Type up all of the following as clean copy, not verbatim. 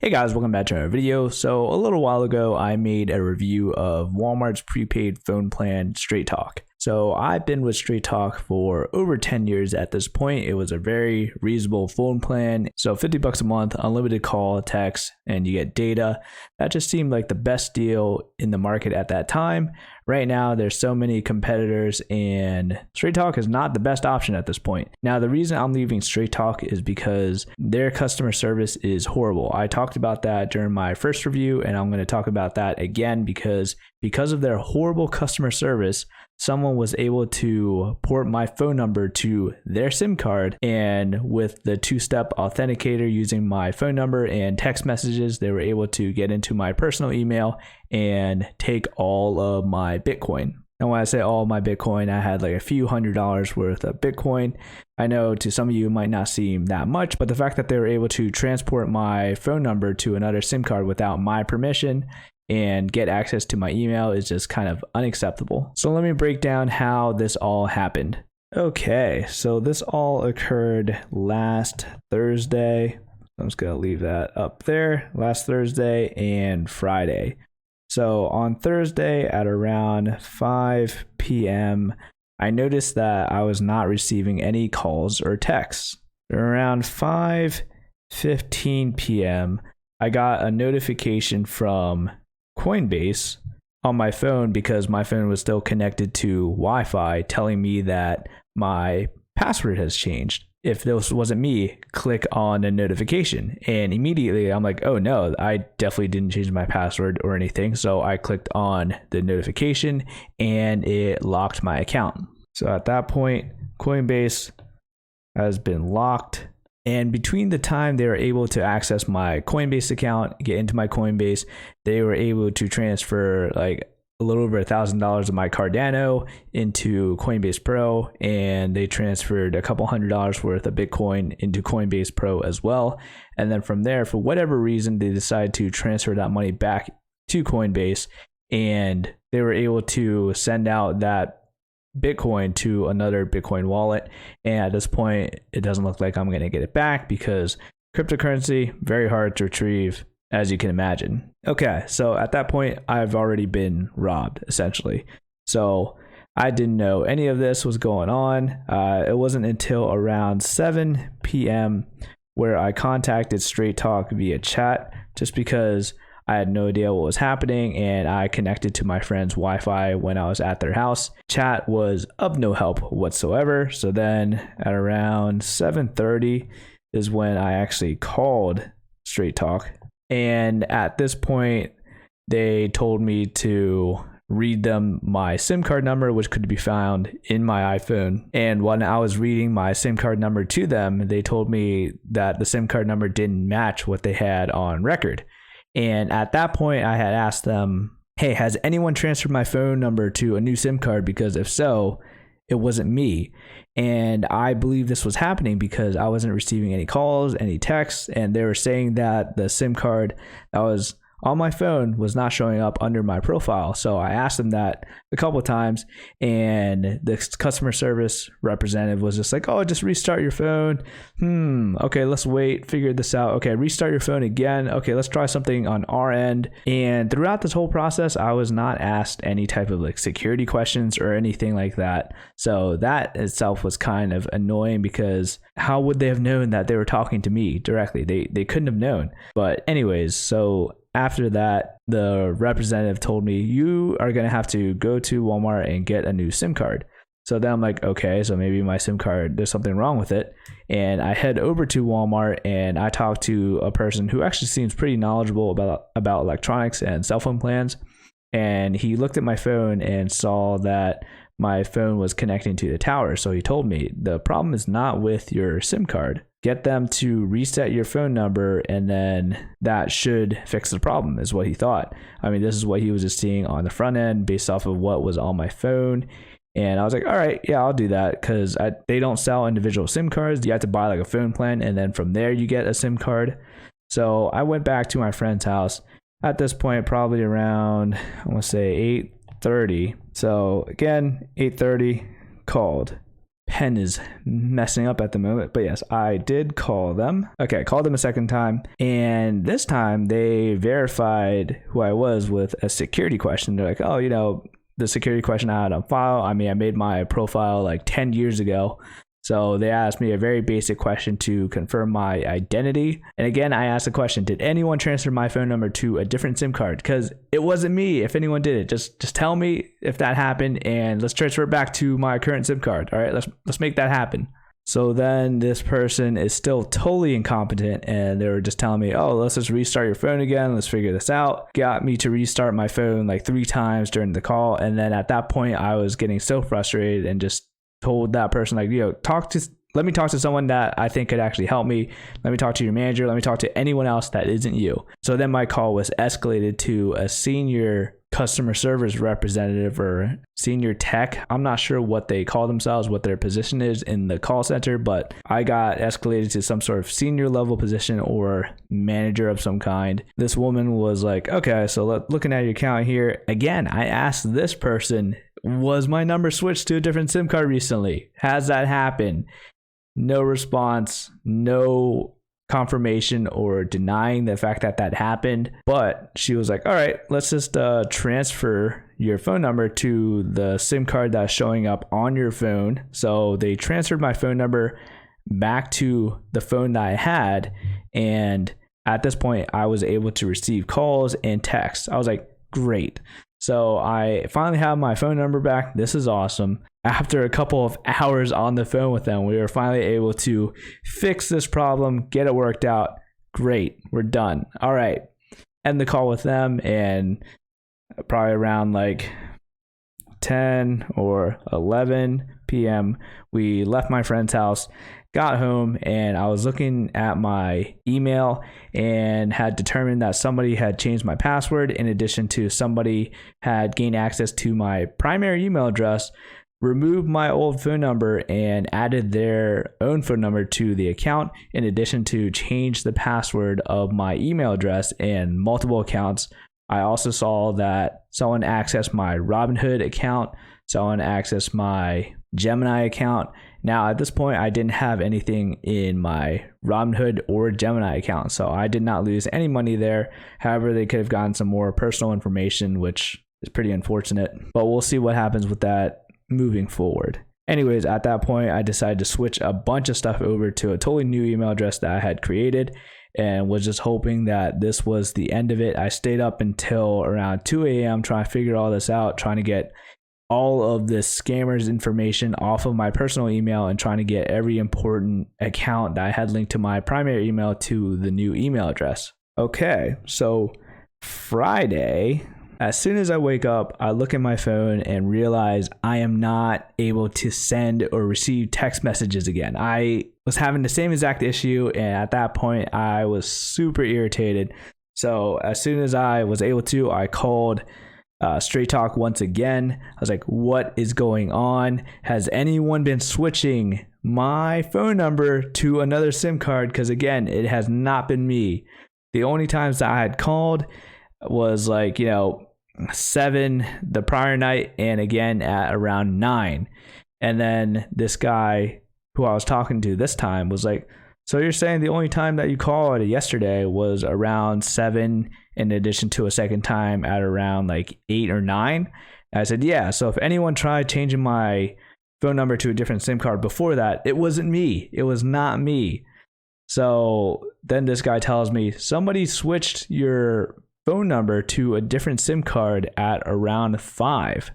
Hey guys, welcome back to another video. So a little while ago, I made a review of Walmart's prepaid phone plan, Straight Talk. So I've been with Straight Talk for over 10 years at this point. It was a very reasonable phone plan. So $50 a month, unlimited call, text, and you get data. That just seemed like the best deal in the market at that time. Right now, there's so many competitors and Straight Talk is not the best option at this point. Now, the reason I'm leaving Straight Talk is because their customer service is horrible. I talked about that during my first review, and I'm going to talk about that again because of their horrible customer service, someone was able to port my phone number to their SIM card, and with the two-step authenticator using my phone number and text messages, they were able to get into my personal email and take all of my Bitcoin. And when I say all of my Bitcoin, I had like a few $100s worth of Bitcoin. I know to some of you it might not seem that much, but the fact that they were able to transport my phone number to another SIM card without my permission and get access to my email is just kind of unacceptable. So let me break down how this all happened. Okay, so this all occurred last Thursday. I'm just gonna leave that up there. Last Thursday and Friday. So on Thursday at around 5 p.m., I noticed that I was not receiving any calls or texts. Around 5:15 p.m., I got a notification from Coinbase on my phone because my phone was still connected to Wi-Fi telling me that my password has changed. If this wasn't me, click on the notification, and immediately I'm like, oh no, I definitely didn't change my password or anything. So I clicked on the notification and it locked my account. So at that point, Coinbase has been locked. And between the time they were able to access my Coinbase account, get into my Coinbase, they were able to transfer like a little over $1,000 of my Cardano into Coinbase Pro, and they transferred a couple $100s worth of Bitcoin into Coinbase Pro as well. And then from there, for whatever reason, they decided to transfer that money back to Coinbase, and they were able to send out that Bitcoin to another Bitcoin wallet. And at this point, it doesn't look like I'm going to get it back because cryptocurrency, very hard to retrieve, as you can imagine. Okay, so at that point, I've already been robbed, essentially. So I didn't know any of this was going on. It wasn't until around 7 p.m. where I contacted Straight Talk via chat just because I had no idea what was happening, and I connected to my friend's Wi-Fi when I was at their house. Chat was of no help whatsoever. So then at around 7:30 is when I actually called Straight Talk. And at this point, they told me to read them my SIM card number, which could be found in my iPhone. And when I was reading my SIM card number to them, they told me that the SIM card number didn't match what they had on record. And at that point, I had asked them, hey, has anyone transferred my phone number to a new SIM card? Because if so, it wasn't me. And I believe this was happening because I wasn't receiving any calls, any texts, and they were saying that the SIM card that was on my phone was not showing up under my profile. So I asked them that a couple of times, and the customer service representative was just like, oh, just restart your phone. Okay, let's wait, figure this out. Okay, restart your phone again. Okay, let's try something on our end. And throughout this whole process, I was not asked any type of like security questions or anything like that. So that itself was kind of annoying because how would they have known that they were talking to me directly? They couldn't have known. But anyways, so after that, the representative told me, you are going to have to go to Walmart and get a new SIM card. So then I'm like, okay, so maybe my SIM card, there's something wrong with it. And I head over to Walmart and I talk to a person who actually seems pretty knowledgeable about electronics and cell phone plans. And he looked at my phone and saw that my phone was connecting to the tower. So he told me, the problem is not with your SIM card. Get them to reset your phone number, and then that should fix the problem, is what he thought. I mean, this is what he was just seeing on the front end based off of what was on my phone. And I was like, all right, yeah, I'll do that, because they don't sell individual SIM cards. You have to buy like a phone plan, and then from there you get a SIM card. So I went back to my friend's house. At this point, probably around, I want to say 8:30. So again, 8:30, called, pen is messing up at the moment, but yes, I did call them. Okay, I called them a second time, and this time they verified who I was with a security question. They're like, oh, the security question I had on file. I mean, I made my profile like 10 years ago. So they asked me a very basic question to confirm my identity. And again, I asked the question, did anyone transfer my phone number to a different SIM card? Because it wasn't me. If anyone did it, just tell me if that happened and let's transfer it back to my current SIM card. All right, let's make that happen. So then this person is still totally incompetent, and they were just telling me, oh, let's just restart your phone again. Let's figure this out. Got me to restart my phone like 3 times during the call. And then at that point, I was getting so frustrated and just told that person, like, let me talk to someone that I think could actually help me. Let me talk to your manager. Let me talk to anyone else that isn't you. So then my call was escalated to a senior customer service representative or senior tech. I'm not sure what they call themselves, what their position is in the call center, but I got escalated to some sort of senior level position or manager of some kind. This woman was like, okay, so looking at your account here, again, I asked this person, was my number switched to a different SIM card recently? Has that happened? No response, no confirmation or denying the fact that that happened. But she was like, all right, let's just transfer your phone number to the SIM card that's showing up on your phone. So they transferred my phone number back to the phone that I had. And at this point, I was able to receive calls and texts. I was like, great. So I finally have my phone number back. This is awesome. After a couple of hours on the phone with them, we were finally able to fix this problem, get it worked out. Great. We're done. All right. End the call with them, and probably around like 10 or 11 p.m., we left my friend's house, got home, and I was looking at my email and had determined that somebody had changed my password, in addition to somebody had gained access to my primary email address, removed my old phone number, and added their own phone number to the account, in addition to change the password of my email address and multiple accounts. I also saw that someone accessed my Robinhood account, someone accessed my Gemini account. Now, at this point, I didn't have anything in my Robinhood or Gemini account, so I did not lose any money there. However, they could have gotten some more personal information, which is pretty unfortunate, but we'll see what happens with that moving forward. Anyways, at that point, I decided to switch a bunch of stuff over to a totally new email address that I had created and was just hoping that this was the end of it. I stayed up until around 2 a.m. trying to figure all this out, trying to get all of this scammers information off of my personal email and trying to get every important account that I had linked to my primary email to the new email address. Okay, so Friday, as soon as I wake up, I look at my phone and realize I am not able to send or receive text messages again. I was having the same exact issue, and at that point, I was super irritated. So as soon as I was able to, I called Straight Talk once again. I was like, what is going on? Has anyone been switching my phone number to another SIM card? Because again, it has not been me. The only times that I had called was like, 7 the prior night, and again at around 9. And then this guy who I was talking to this time was like, so you're saying the only time that you called yesterday was around 7, in addition to a second time at around like 8 or 9? And I said, yeah. So if anyone tried changing my phone number to a different SIM card before that, it wasn't me. It was not me. So then this guy tells me somebody switched your phone number to a different SIM card at around 5.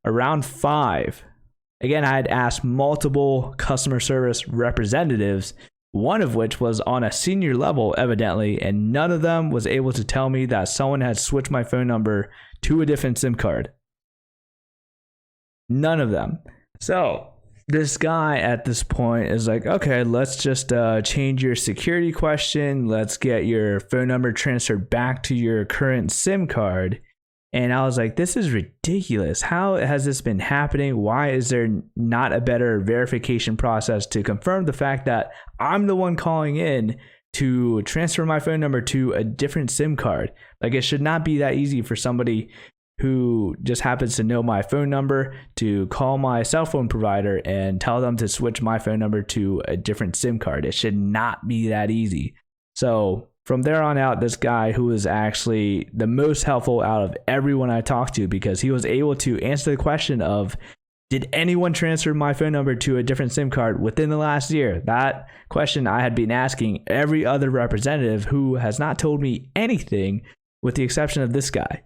Around 5. Again, I had asked multiple customer service representatives, one of which was on a senior level, evidently, and none of them was able to tell me that someone had switched my phone number to a different SIM card. None of them. So this guy at this point is like, okay, let's just change your security question. Let's get your phone number transferred back to your current SIM card. And I was like, this is ridiculous. How has this been happening? Why is there not a better verification process to confirm the fact that I'm the one calling in to transfer my phone number to a different SIM card? Like, it should not be that easy for somebody who just happens to know my phone number to call my cell phone provider and tell them to switch my phone number to a different SIM card. It should not be that easy. So from there on out, this guy, who was actually the most helpful out of everyone I talked to, because he was able to answer the question of, did anyone transfer my phone number to a different SIM card within the last year? That question I had been asking every other representative, who has not told me anything with the exception of this guy.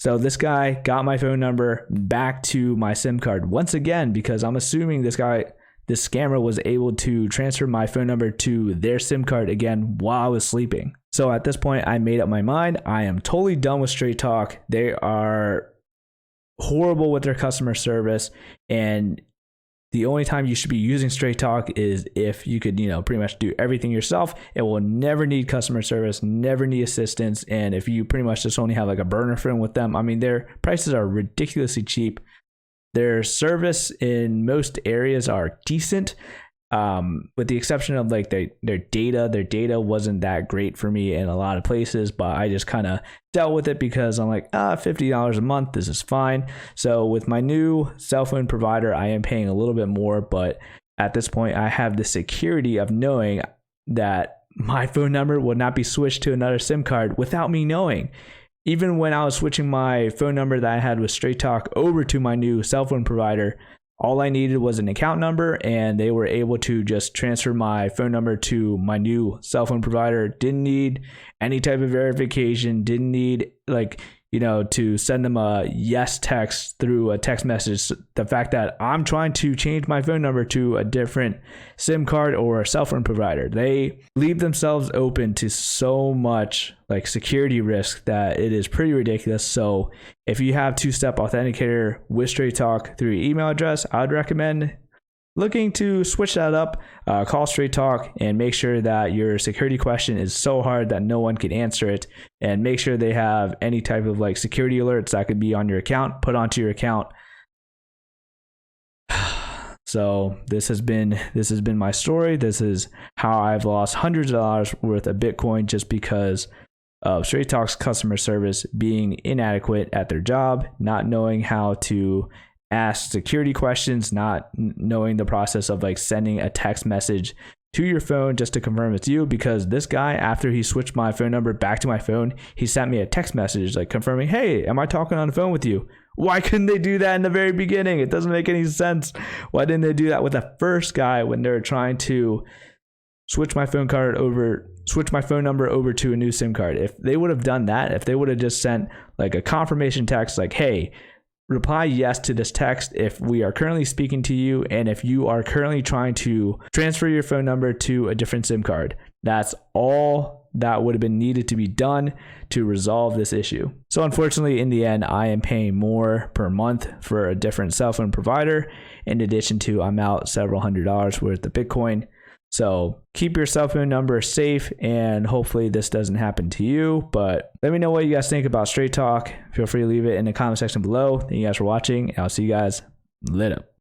So this guy got my phone number back to my SIM card once again, because I'm assuming this scammer was able to transfer my phone number to their SIM card again while I was sleeping. So at this point, I made up my mind. I am totally done with Straight Talk. They are horrible with their customer service, and the only time you should be using Straight Talk is if you could, pretty much do everything yourself. It will never need customer service, never need assistance. And if you pretty much just only have like a burner phone with them, I mean, their prices are ridiculously cheap. Their service in most areas are decent, with the exception of like their data. Their data wasn't that great for me in a lot of places, but I just kind of dealt with it because I'm like, $50 a month, this is fine. So with my new cell phone provider, I am paying a little bit more, but at this point, I have the security of knowing that my phone number will not be switched to another SIM card without me knowing. Even when I was switching my phone number that I had with Straight Talk over to my new cell phone provider, all I needed was an account number, and they were able to just transfer my phone number to my new cell phone provider. Didn't need any type of verification, didn't need to send them a yes text through a text message. The fact that I'm trying to change my phone number to a different SIM card or a cell phone provider, they leave themselves open to so much like security risk that it is pretty ridiculous. So if you have two-step authenticator with Straight Talk through your email address, I would recommend looking to switch that up. Call Straight Talk and make sure that your security question is so hard that no one can answer it, and make sure they have any type of like security alerts that could be on your account, put onto your account. So this has been my story. This is how I've lost hundreds of dollars worth of Bitcoin just because of Straight Talk's customer service being inadequate at their job, not knowing how to ask security questions, not knowing the process of like sending a text message to your phone just to confirm it's you. Because this guy, after he switched my phone number back to my phone, he sent me a text message like confirming, hey, am I talking on the phone with you? Why couldn't they do that in the very beginning? It doesn't make any sense. Why didn't they do that with the first guy when they were trying to switch my phone number over to a new SIM card? If they would have done that, if they would have just sent like a confirmation text like, hey, reply yes to this text if we are currently speaking to you and if you are currently trying to transfer your phone number to a different SIM card. That's all that would have been needed to be done to resolve this issue. So unfortunately, in the end, I am paying more per month for a different cell phone provider. In addition to, I'm out several $100s worth of Bitcoin. So keep your cell phone number safe, and hopefully this doesn't happen to you. But let me know what you guys think about Straight Talk. Feel free to leave it in the comment section below. Thank you guys for watching, and I'll see you guys later.